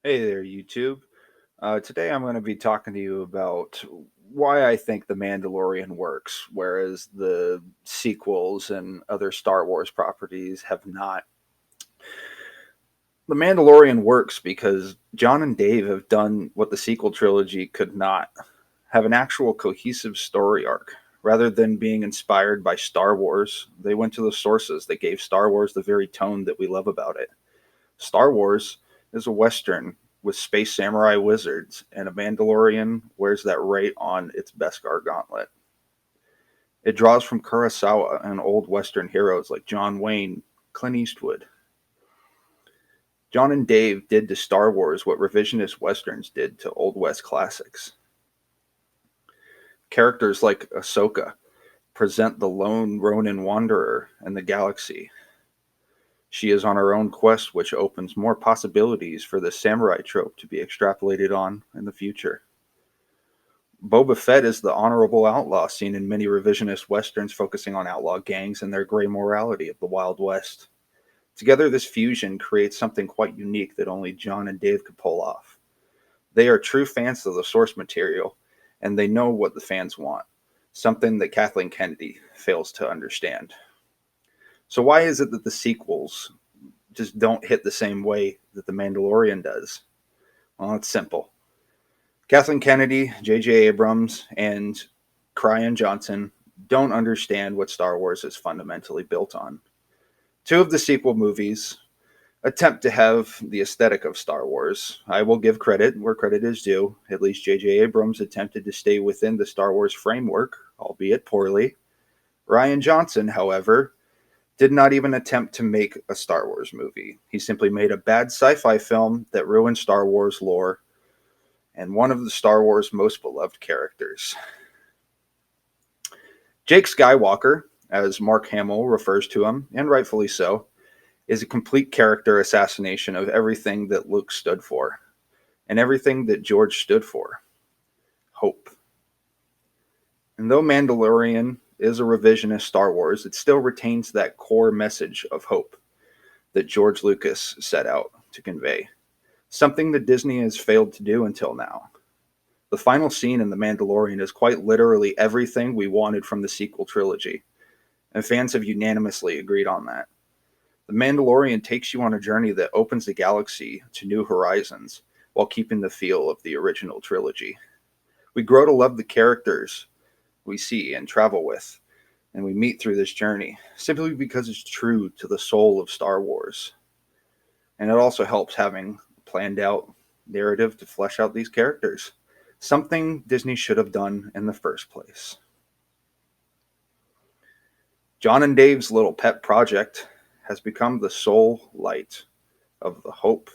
Hey there, YouTube. Today I'm going to be talking to you about why I think The Mandalorian works, whereas the sequels and other Star Wars properties have not. The Mandalorian works because John and Dave have done what the sequel trilogy could not have an actual cohesive story arc. Rather than being inspired by Star Wars, they went to the sources that gave Star Wars the very tone that we love about it. Star Wars is a Western with space samurai wizards, and a Mandalorian wears that right on its Beskar gauntlet. It draws from Kurosawa and old Western heroes like John Wayne, Clint Eastwood. John and Dave did to Star Wars what revisionist Westerns did to Old West classics. Characters like Ahsoka present the lone Ronin wanderer in the galaxy. She is on her own quest, which opens more possibilities for the samurai trope to be extrapolated on in the future. Boba Fett is the honorable outlaw seen in many revisionist westerns focusing on outlaw gangs and their gray morality of the Wild West. Together, this fusion creates something quite unique that only John and Dave could pull off. They are true fans of the source material, and they know what the fans want, something that Kathleen Kennedy fails to understand. So why is it that the sequels just don't hit the same way that The Mandalorian does? Well, it's simple. Kathleen Kennedy, J.J. Abrams, and Rian Johnson don't understand what Star Wars is fundamentally built on. Two of the sequel movies attempt to have the aesthetic of Star Wars. I will give credit where credit is due. At least J.J. Abrams attempted to stay within the Star Wars framework, albeit poorly. Rian Johnson, however, did not even attempt to make a Star Wars movie. He simply made a bad sci-fi film that ruined Star Wars lore and one of the Star Wars most beloved characters. Jake Skywalker, as Mark Hamill refers to him, and rightfully so, is a complete character assassination of everything that Luke stood for and everything that George stood for. Hope. And though Mandalorian is a revisionist Star Wars, it still retains that core message of hope that George Lucas set out to convey, something that Disney has failed to do until now. The final scene in The Mandalorian is quite literally everything we wanted from the sequel trilogy, and fans have unanimously agreed on that. The Mandalorian takes you on a journey that opens the galaxy to new horizons while keeping the feel of the original trilogy. We grow to love the characters we see and travel with, and we meet through this journey, simply because it's true to the soul of Star Wars. And it also helps having a planned out narrative to flesh out these characters, something Disney should have done in the first place. John and Dave's little pet project has become the sole light of the hope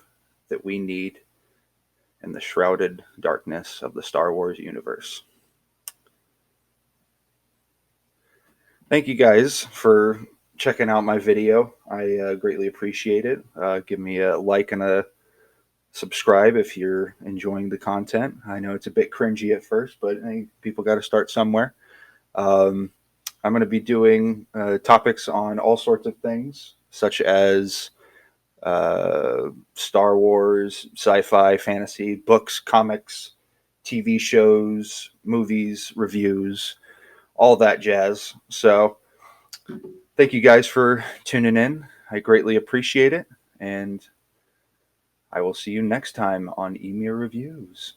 that we need in the shrouded darkness of the Star Wars universe. Thank you guys for checking out my video. I greatly appreciate it. Give me a like and a subscribe if you're enjoying the content. I know it's a bit cringy at first, but hey, people got to start somewhere. I'm going to be doing topics on all sorts of things, such as Star Wars, sci-fi, fantasy, books, comics, TV shows, movies, reviews, all that jazz. So thank you guys for tuning in. I greatly appreciate it, and I will see you next time on EMEA Reviews.